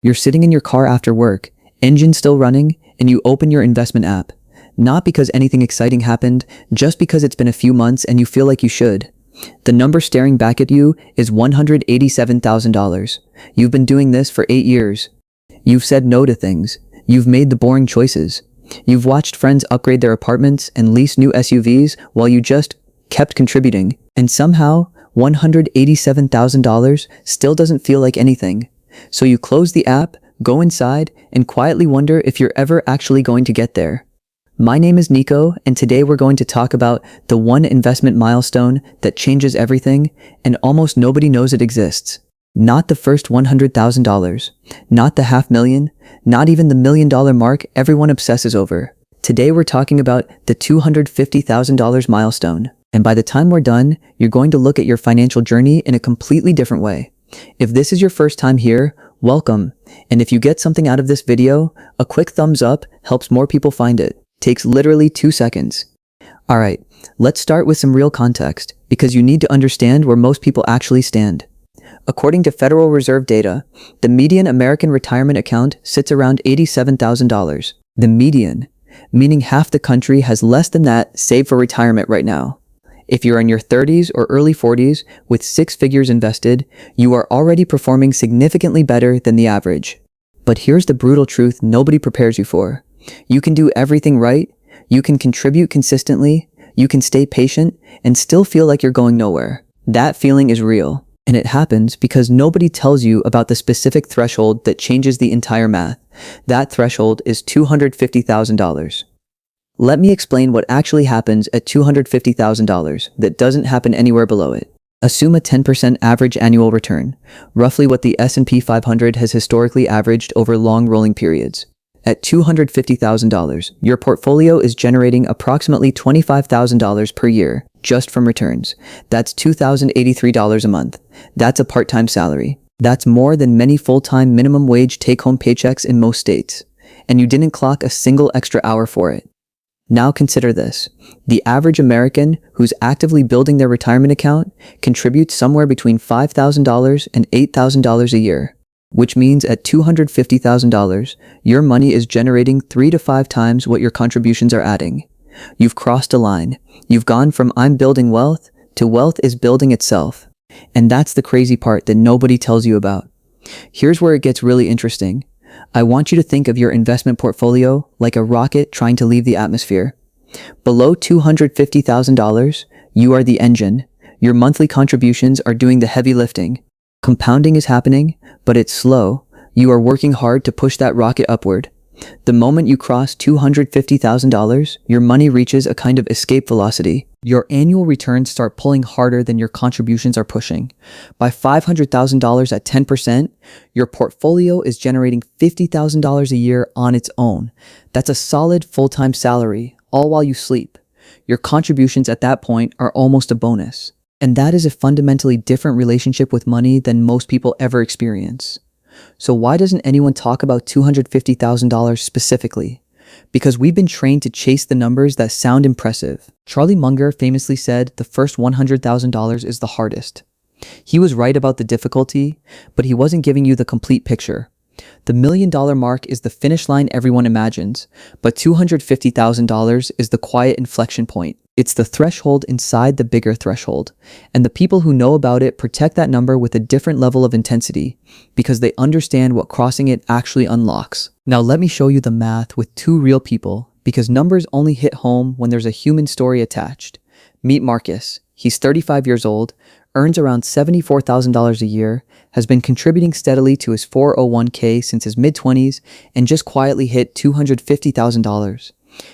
You're sitting in your car after work, engine still running, and you open your investment app. Not because anything exciting happened, just because it's been a few months and you feel like you should. The number staring back at you is $187,000. You've been doing this for 8 years. You've said no to things. You've made the boring choices. You've watched friends upgrade their apartments and lease new SUVs while you just kept contributing. And somehow, $187,000 still doesn't feel like anything. So you close the app, go inside, and quietly wonder if you're ever actually going to get there. My name is Nico, and today we're going to talk about the one investment milestone that changes everything, and almost nobody knows it exists. Not the first $100,000, not the $500,000, not even the $1 million mark everyone obsesses over. Today we're talking about the $250,000 milestone. And by the time we're done, you're going to look at your financial journey in a completely different way. If this is your first time here, welcome. And if you get something out of this video, a quick thumbs up helps more people find it. Takes literally 2 seconds. Alright, let's start with some real context, because you need to understand where most people actually stand. According to Federal Reserve data, the median American retirement account sits around $87,000. The median, meaning half the country has less than that saved for retirement right now. If you're in your 30s or early 40s with 6 figures invested, you are already performing significantly better than the average. But here's the brutal truth nobody prepares you for. You can do everything right, you can contribute consistently, you can stay patient, and still feel like you're going nowhere. That feeling is real, and it happens because nobody tells you about the specific threshold that changes the entire math. That threshold is $250,000. Let me explain what actually happens at $250,000 that doesn't happen anywhere below it. Assume a 10% average annual return, roughly what the S&P 500 has historically averaged over long rolling periods. At $250,000, your portfolio is generating approximately $25,000 per year just from returns. That's $2,083 a month. That's a part-time salary. That's more than many full-time minimum wage take-home paychecks in most states. And you didn't clock a single extra hour for it. Now consider this. The average American who's actively building their retirement account contributes somewhere between $5,000 and $8,000 a year. Which means at $250,000, your money is generating 3 to 5 times what your contributions are adding. You've crossed a line. You've gone from I'm building wealth to wealth is building itself. And that's the crazy part that nobody tells you about. Here's where it gets really interesting. I want you to think of your investment portfolio like a rocket trying to leave the atmosphere. Below $250,000, you are the engine. Your monthly contributions are doing the heavy lifting. Compounding is happening, but it's slow. You are working hard to push that rocket upward. The moment you cross $250,000, your money reaches a kind of escape velocity. Your annual returns start pulling harder than your contributions are pushing. By $500,000 at 10%, your portfolio is generating $50,000 a year on its own. That's a solid full-time salary, all while you sleep. Your contributions at that point are almost a bonus. And that is a fundamentally different relationship with money than most people ever experience. So why doesn't anyone talk about $250,000 specifically? Because we've been trained to chase the numbers that sound impressive. Charlie Munger famously said the first $100,000 is the hardest. He was right about the difficulty, but he wasn't giving you the complete picture. The $1 million mark is the finish line everyone imagines, but $250,000 is the quiet inflection point. It's the threshold inside the bigger threshold, and the people who know about it protect that number with a different level of intensity because they understand what crossing it actually unlocks. Now let me show you the math with 2 real people, because numbers only hit home when there's a human story attached. Meet Marcus. He's 35 years old, earns around $74,000 a year, has been contributing steadily to his 401k since his mid-20s, and just quietly hit $250,000.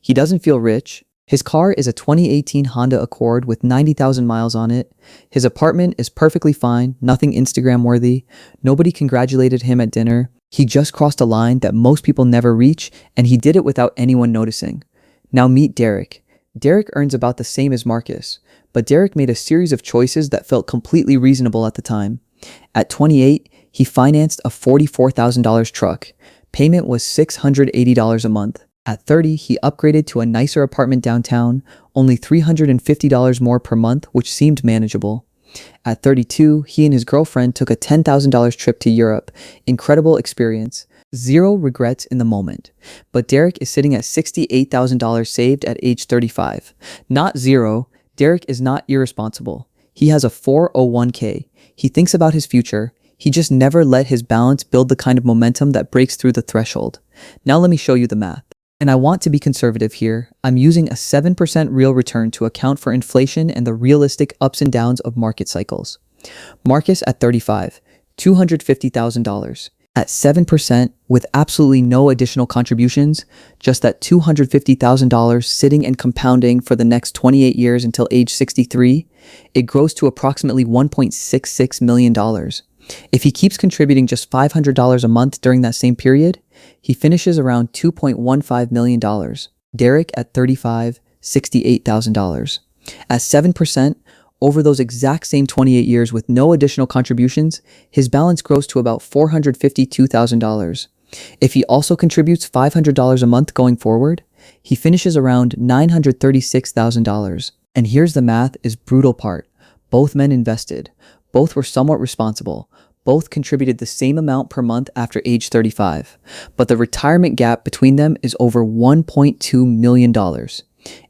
He doesn't feel rich. His car is a 2018 Honda Accord with 90,000 miles on it. His apartment is perfectly fine, nothing Instagram worthy. Nobody congratulated him at dinner. He just crossed a line that most people never reach, and he did it without anyone noticing. Now meet Derek. Derek earns about the same as Marcus, but Derek made a series of choices that felt completely reasonable at the time. At 28, he financed a $44,000 truck. Payment was $680 a month. At 30, he upgraded to a nicer apartment downtown, only $350 more per month, which seemed manageable. At 32, he and his girlfriend took a $10,000 trip to Europe. Incredible experience. Zero regrets in the moment. But Derek is sitting at $68,000 saved at age 35. Not zero. Derek is not irresponsible. He has a 401k. He thinks about his future. He just never let his balance build the kind of momentum that breaks through the threshold. Now let me show you the math. And I want to be conservative here. I'm using a 7% real return to account for inflation and the realistic ups and downs of market cycles. Marcus at 35, $250,000. At 7% with absolutely no additional contributions, just that $250,000 sitting and compounding for the next 28 years until age 63, it grows to approximately $1.66 million. If he keeps contributing just $500 a month during that same period, he finishes around $2.15 million. Derek at 35, $68,000. At 7%, over those exact same 28 years with no additional contributions, his balance grows to about $452,000. If he also contributes $500 a month going forward, he finishes around $936,000. And here's the math is brutal part. Both men invested. Both were somewhat responsible. Both contributed the same amount per month after age 35. But the retirement gap between them is over $1.2 million.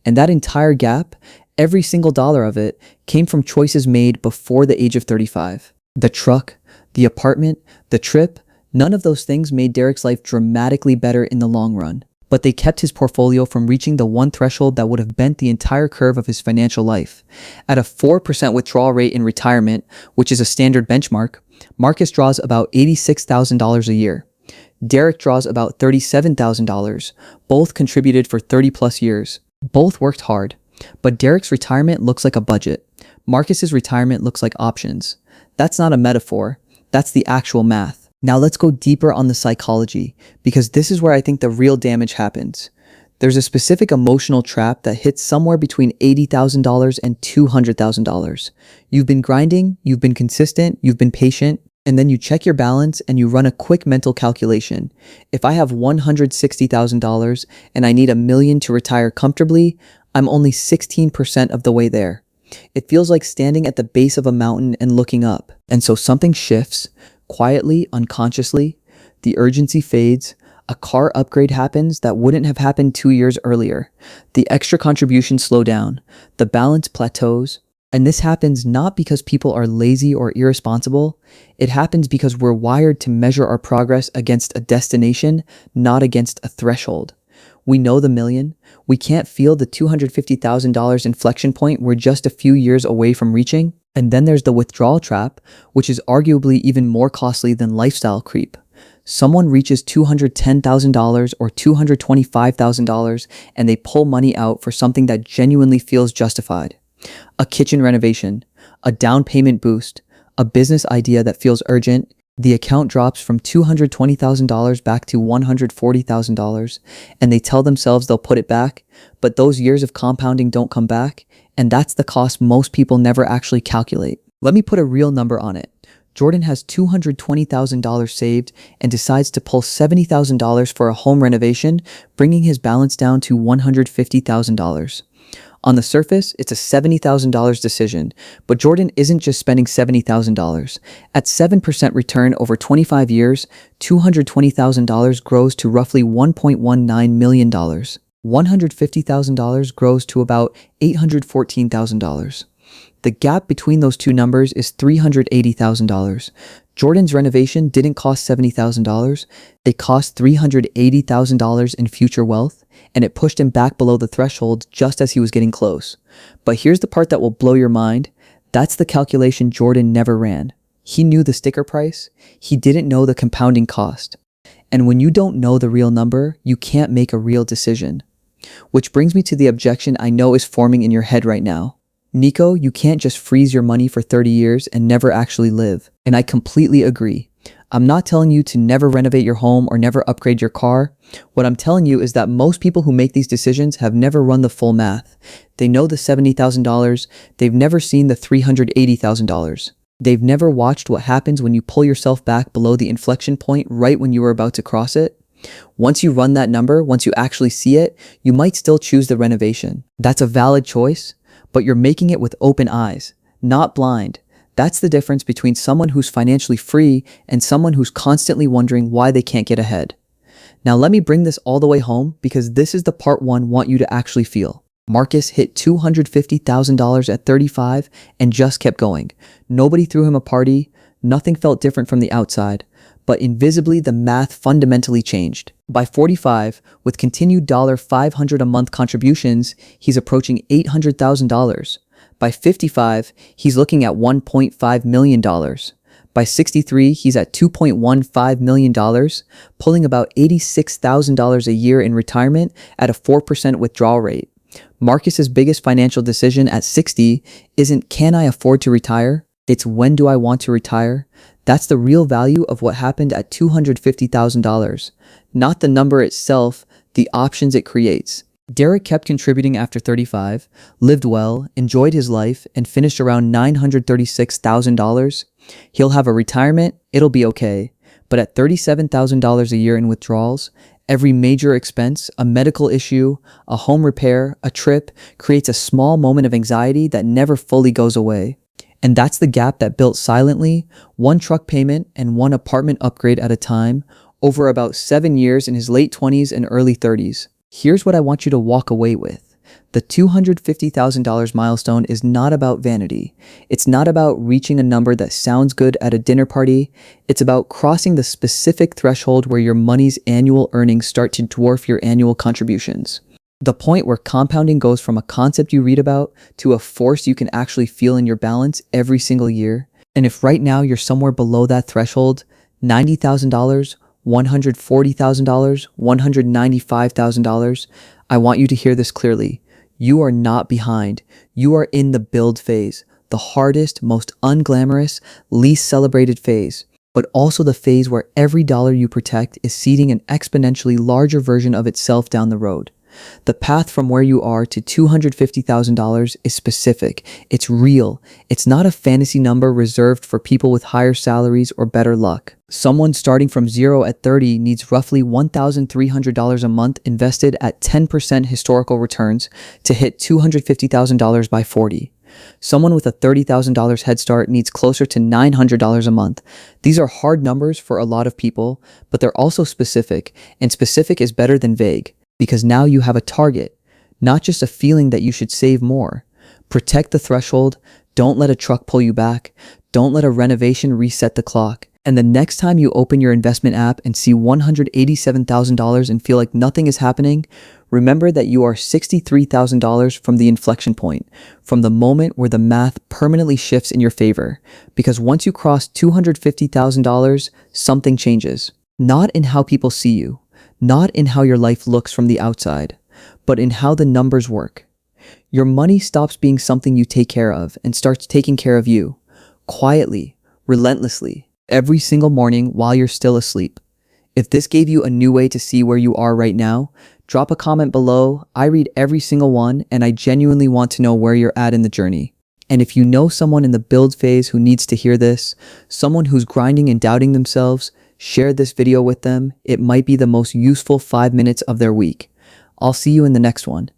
And that entire gap, every single dollar of it, came from choices made before the age of 35. The truck, the apartment, the trip, none of those things made Derek's life dramatically better in the long run. But they kept his portfolio from reaching the one threshold that would have bent the entire curve of his financial life. At a 4% withdrawal rate in retirement, which is a standard benchmark, Marcus draws about $86,000 a year. Derek draws about $37,000. Both contributed for 30 plus years. Both worked hard. But Derek's retirement looks like a budget. Marcus's retirement looks like options. That's not a metaphor. That's the actual math. Now let's go deeper on the psychology, because this is where I think the real damage happens. There's a specific emotional trap that hits somewhere between $80,000 and $200,000. You've been grinding, you've been consistent, you've been patient, and then you check your balance and you run a quick mental calculation. If I have $160,000 and I need $1 million to retire comfortably, I'm only 16% of the way there. It feels like standing at the base of a mountain and looking up. And so something shifts, quietly, unconsciously, the urgency fades, a car upgrade happens that wouldn't have happened 2 years earlier. The extra contributions slow down, the balance plateaus, and this happens not because people are lazy or irresponsible. It happens because we're wired to measure our progress against a destination, not against a threshold. We know the million. We can't feel the $250,000 inflection point we're just a few years away from reaching. And then there's the withdrawal trap, which is arguably even more costly than lifestyle creep. Someone reaches $210,000 or $225,000 and they pull money out for something that genuinely feels justified. A kitchen renovation, a down payment boost, a business idea that feels urgent. The account drops from $220,000 back to $140,000, and they tell themselves they'll put it back, but those years of compounding don't come back, and that's the cost most people never actually calculate. Let me put a real number on it. Jordan has $220,000 saved and decides to pull $70,000 for a home renovation, bringing his balance down to $150,000. On the surface, it's a $70,000 decision, but Jordan isn't just spending $70,000. At 7% return over 25 years, $220,000 grows to roughly $1.19 million. $150,000 grows to about $814,000. The gap between those two numbers is $380,000. Jordan's renovation didn't cost $70,000. It cost $380,000 in future wealth, and it pushed him back below the threshold just as he was getting close. But here's the part that will blow your mind. That's the calculation Jordan never ran. He knew the sticker price. He didn't know the compounding cost. And when you don't know the real number, you can't make a real decision. Which brings me to the objection I know is forming in your head right now. Nico, you can't just freeze your money for 30 years and never actually live. And I completely agree. I'm not telling you to never renovate your home or never upgrade your car. What I'm telling you is that most people who make these decisions have never run the full math. They know the $70,000. They've never seen the $380,000. They've never watched what happens when you pull yourself back below the inflection point right when you were about to cross it. Once you run that number, once you actually see it, you might still choose the renovation. That's a valid choice, but you're making it with open eyes, not blind. That's the difference between someone who's financially free and someone who's constantly wondering why they can't get ahead. Now let me bring this all the way home because this is the part one want you to actually feel. Marcus hit $250,000 at 35 and just kept going. Nobody threw him a party, nothing felt different from the outside, but invisibly the math fundamentally changed. By 45, with continued $500 a month contributions, he's approaching $800,000. By 55, he's looking at $1.5 million. By 63, he's at $2.15 million, pulling about $86,000 a year in retirement at a 4% withdrawal rate. Marcus's biggest financial decision at 60 isn't can I afford to retire? It's when do I want to retire? That's the real value of what happened at $250,000. Not the number itself, the options it creates. Derek kept contributing after 35, lived well, enjoyed his life, and finished around $936,000. He'll have a retirement, it'll be okay. But at $37,000 a year in withdrawals, every major expense, a medical issue, a home repair, a trip, creates a small moment of anxiety that never fully goes away. And that's the gap that built silently, one truck payment and one apartment upgrade at a time, over about 7 years in his late 20s and early 30s. Here's what I want you to walk away with. The $250,000 milestone is not about vanity. It's not about reaching a number that sounds good at a dinner party. It's about crossing the specific threshold where your money's annual earnings start to dwarf your annual contributions. The point where compounding goes from a concept you read about to a force you can actually feel in your balance every single year. And if right now you're somewhere below that threshold, $90,000, $140,000, $195,000, I want you to hear this clearly. You are not behind. You are in the build phase, the hardest, most unglamorous, least celebrated phase, but also the phase where every dollar you protect is seeding an exponentially larger version of itself down the road. The path from where you are to $250,000 is specific. It's real. It's not a fantasy number reserved for people with higher salaries or better luck. Someone starting from zero at 30 needs roughly $1,300 a month invested at 10% historical returns to hit $250,000 by 40. Someone with a $30,000 head start needs closer to $900 a month. These are hard numbers for a lot of people, but they're also specific, and specific is better than vague. Because now you have a target, not just a feeling that you should save more. Protect the threshold. Don't let a truck pull you back. Don't let a renovation reset the clock. And the next time you open your investment app and see $187,000 and feel like nothing is happening, remember that you are $63,000 from the inflection point, from the moment where the math permanently shifts in your favor. Because once you cross $250,000, something changes. Not in how people see you. Not in how your life looks from the outside, but in how the numbers work. Your money stops being something you take care of and starts taking care of you, quietly, relentlessly, every single morning while you're still asleep. If this gave you a new way to see where you are right now, drop a comment below. I read every single one and I genuinely want to know where you're at in the journey. And if you know someone in the build phase who needs to hear this, someone who's grinding and doubting themselves, share this video with them. It might be the most useful 5 minutes of their week. I'll see you in the next one.